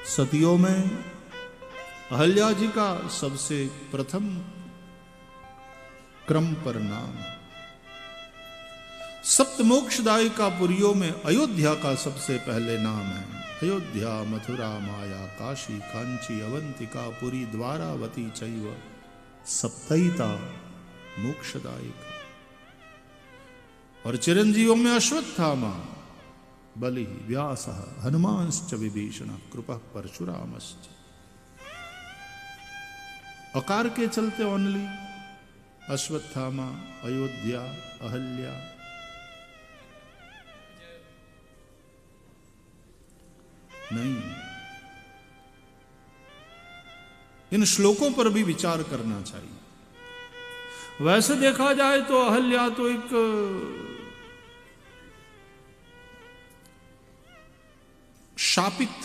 सतियों में अहल्या जी का सबसे प्रथम क्रम पर नाम। सप्त मोक्षदायिका पुरियों में अयोध्या का सबसे पहले नाम है। अयोध्या, मथुरा, माया, काशी, कांची, अवंतिका, पुरी, द्वारावती चैव सप्तैता मोक्षदायिका। और चिरंजीवों में अश्वत्थामा, बलि, व्यासः, हनुमांश्च विभीषण, कृपः परशुरामश्च। अकार के चलते ओनली अश्वत्थामा, अयोध्या, अहल्या। नहीं, इन श्लोकों पर भी विचार करना चाहिए। वैसे देखा जाए तो अहल्या तो एक शापित,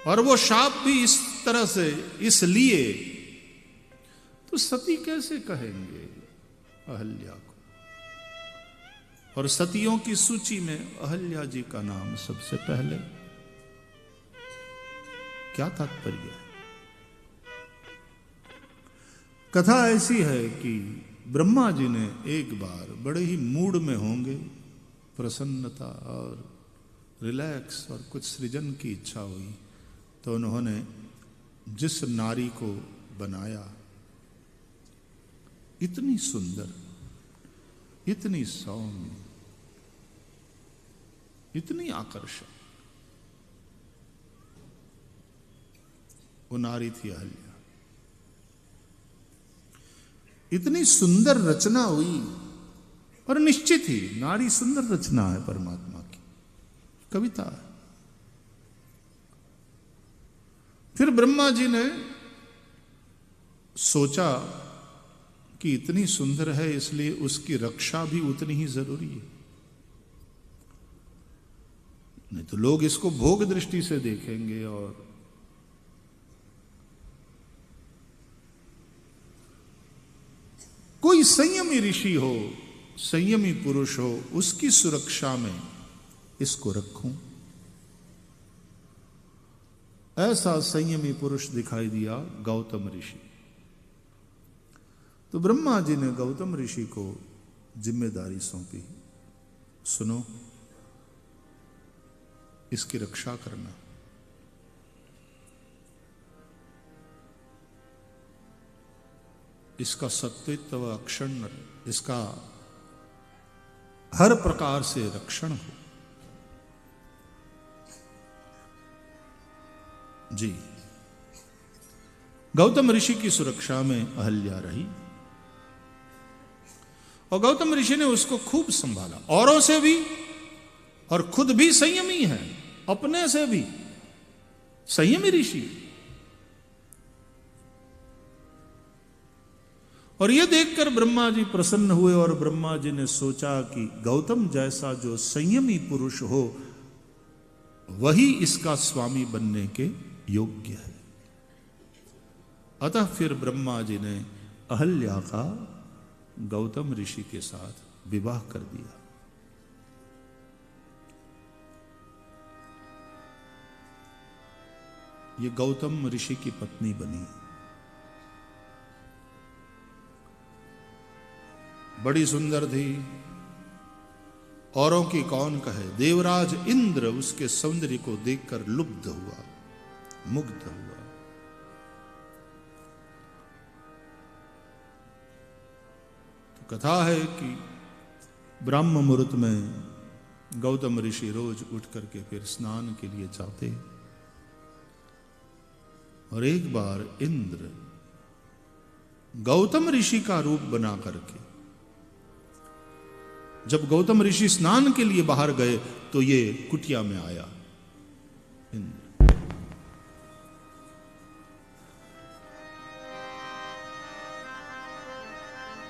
और वो शाप भी इस तरह से इसलिए, तो सती कैसे कहेंगे अहल्या को? और सतियों की सूची में अहल्या जी का नाम सबसे पहले। क्या तात्पर्य है? कथा ऐसी है कि ब्रह्मा जी ने एक बार बड़े ही मूड में होंगे, प्रसन्नता और रिलैक्स और कुछ सृजन की इच्छा हुई, तो उन्होंने जिस नारी को बनाया, इतनी सुंदर, इतनी सौम्य, इतनी आकर्षक, वो नारी थी अहल्या। इतनी सुंदर रचना हुई, और निश्चित ही नारी सुंदर रचना है परमात्मा की, कविता है। फिर ब्रह्मा जी ने सोचा कि इतनी सुंदर है, इसलिए उसकी रक्षा भी उतनी ही जरूरी है। नहीं तो लोग इसको भोग दृष्टि से देखेंगे, और कोई संयमी ऋषि हो, संयमी पुरुष हो, उसकी सुरक्षा में इसको रखूं। ऐसा संयमी पुरुष दिखाई दिया गौतम ऋषि। तो ब्रह्मा जी ने गौतम ऋषि को जिम्मेदारी सौंपी, सुनो, इसकी रक्षा करना। इसका सत्वित्व अक्षुण्ण, इसका हर प्रकार से रक्षण हो। जी, गौतम ऋषि की सुरक्षा में अहल्या रही, और गौतम ऋषि ने उसको खूब संभाला, औरों से भी, और खुद भी संयमी है, अपने से भी संयमी ऋषि। और यह देखकर ब्रह्मा जी प्रसन्न हुए, और ब्रह्मा जी ने सोचा कि गौतम जैसा जो संयमी पुरुष हो, वही इसका स्वामी बनने के योग्य है। अतः फिर ब्रह्मा जी ने अहल्या का गौतम ऋषि के साथ विवाह कर दिया। ये गौतम ऋषि की पत्नी बनी। बड़ी सुंदर थी, औरों की कौन कहे। देवराज इंद्र उसके सौंदर्य को देखकर लुब्ध हुआ, मुग्ध हुआ। तो कथा है कि ब्रह्म मुहूर्त में गौतम ऋषि रोज उठ करके फिर स्नान के लिए जाते, और एक बार इंद्र गौतम ऋषि का रूप बना करके जब गौतम ऋषि स्नान के लिए बाहर गए, तो ये कुटिया में आया इंद्र।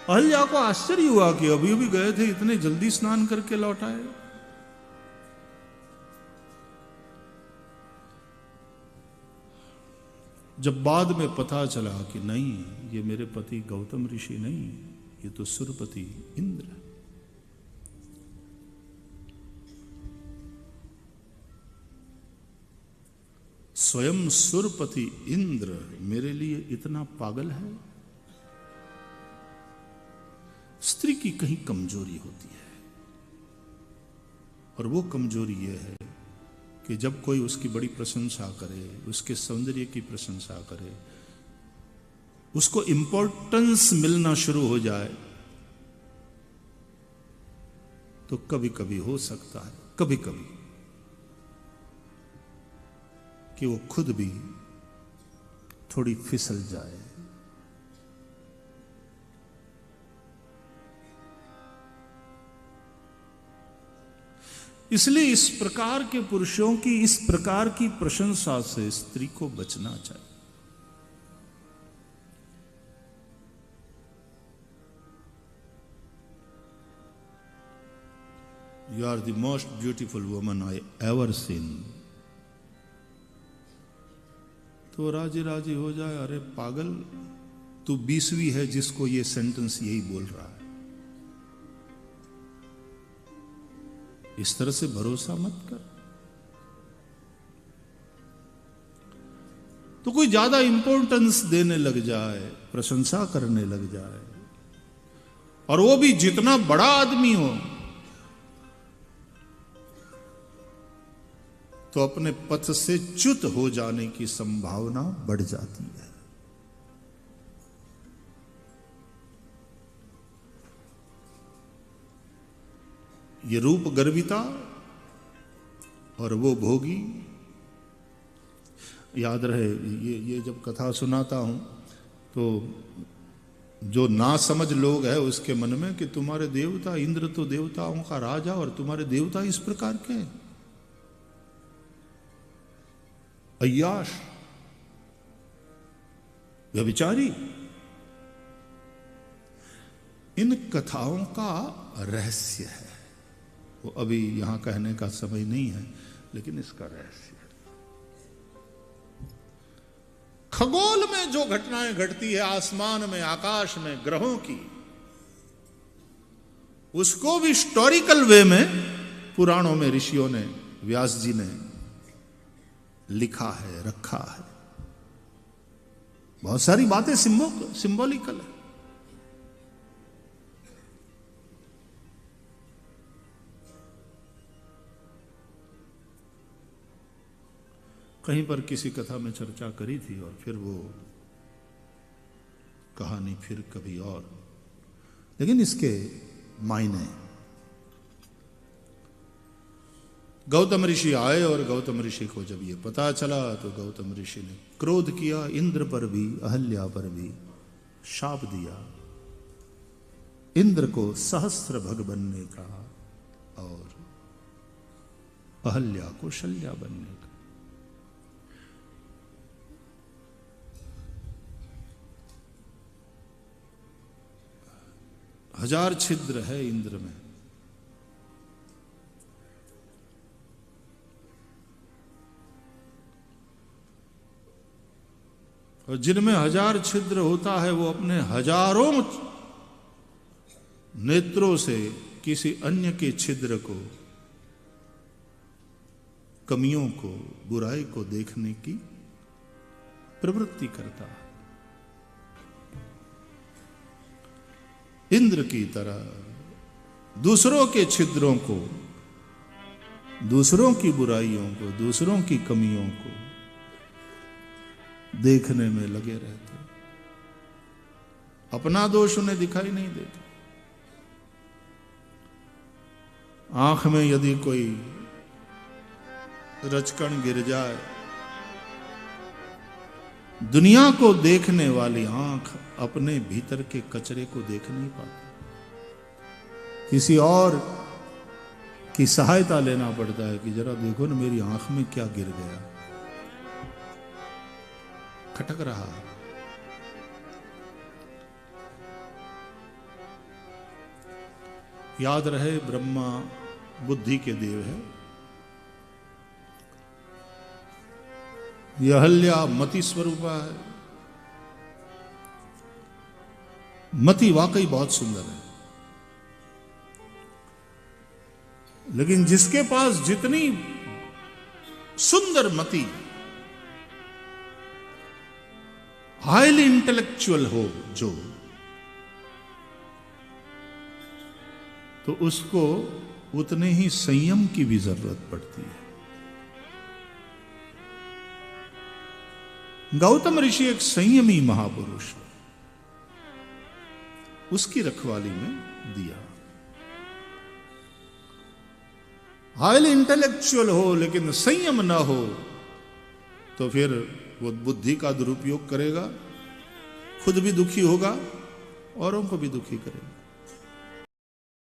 अहल्या को आश्चर्य हुआ कि अभी अभी गए थे, इतने जल्दी स्नान करके लौट आए। जब बाद में पता चला कि नहीं, ये मेरे पति गौतम ऋषि नहीं, ये तो सुरपति इंद्र है। स्वयं सुरपति इंद्र मेरे लिए इतना पागल है। स्त्री की कहीं कमजोरी होती है, और वो कमजोरी ये है कि जब कोई उसकी बड़ी प्रशंसा करे, उसके सौंदर्य की प्रशंसा करे, उसको इंपॉर्टेंस मिलना शुरू हो जाए, तो कभी कभी हो सकता है, कभी कभी, कि वो खुद भी थोड़ी फिसल जाए। इसलिए इस प्रकार के पुरुषों की इस प्रकार की प्रशंसा से स्त्री को बचना चाहिए। You are the most beautiful woman I ever seen. तो राजी राजी हो जाए, अरे पागल, तू 20वीं है जिसको ये सेंटेंस यही बोल रहा है। इस तरह से भरोसा मत कर। तो कोई ज्यादा इंपॉर्टेंस देने लग जाए, प्रशंसा करने लग जाए, और वो भी जितना बड़ा आदमी हो, तो अपने पथ से च्युत हो जाने की संभावना बढ़ जाती है। ये रूप गर्विता और वो भोगी। याद रहे, ये जब कथा सुनाता हूं तो जो ना समझ लोग है उसके मन में कि तुम्हारे देवता, इंद्र तो देवताओं का राजा, और तुम्हारे देवता इस प्रकार के हैं, अय्याश, व्यभिचारी। इन कथाओं का रहस्य है, वो अभी यहां कहने का समय नहीं है, लेकिन इसका रहस्य है। खगोल में जो घटनाएं घटती है, आसमान में, आकाश में, ग्रहों की, उसको भी हिस्टोरिकल वे में पुराणों में ऋषियों ने, व्यास जी ने लिखा है, रखा है। बहुत सारी बातें सिंबॉलिकल है। कहीं पर किसी कथा में चर्चा करी थी, और फिर वो कहानी फिर कभी और, लेकिन इसके मायने। गौतम ऋषि आए, और गौतम ऋषि को जब ये पता चला तो गौतम ऋषि ने क्रोध किया, इंद्र पर भी, अहल्या पर भी शाप दिया। इंद्र को सहस्त्र भग बनने का, और अहल्या को शल्या बनने का। हजार छिद्र है इंद्र में, और जिनमें हजार छिद्र होता है वो अपने हजारों नेत्रों से किसी अन्य के छिद्र को, कमियों को, बुराई को देखने की प्रवृत्ति करता है। इंद्र की तरह दूसरों के छिद्रों को, दूसरों की बुराइयों को, दूसरों की कमियों को देखने में लगे रहते, अपना दोष उन्हें दिखाई नहीं देता। आंख में यदि कोई रचकण गिर जाए, दुनिया को देखने वाली आंख अपने भीतर के कचरे को देख नहीं पाती। किसी और की सहायता लेना पड़ता है कि जरा देखो ना मेरी आंख में क्या गिर गया, खटक रहा है। याद रहे, ब्रह्मा बुद्धि के देव है, यह अहल्या मति स्वरूपा है। मति वाकई बहुत सुंदर है, लेकिन जिसके पास जितनी सुंदर मति हाईली इंटेलेक्चुअल हो जो, तो उसको उतने ही संयम की भी जरूरत पड़ती है। गौतम ऋषि एक संयमी महापुरुष, उसकी रखवाली में दिया। हाईली इंटेलेक्चुअल हो लेकिन संयम ना हो तो फिर वो बुद्धि का दुरुपयोग करेगा, खुद भी दुखी होगा, औरों को भी दुखी करेगा।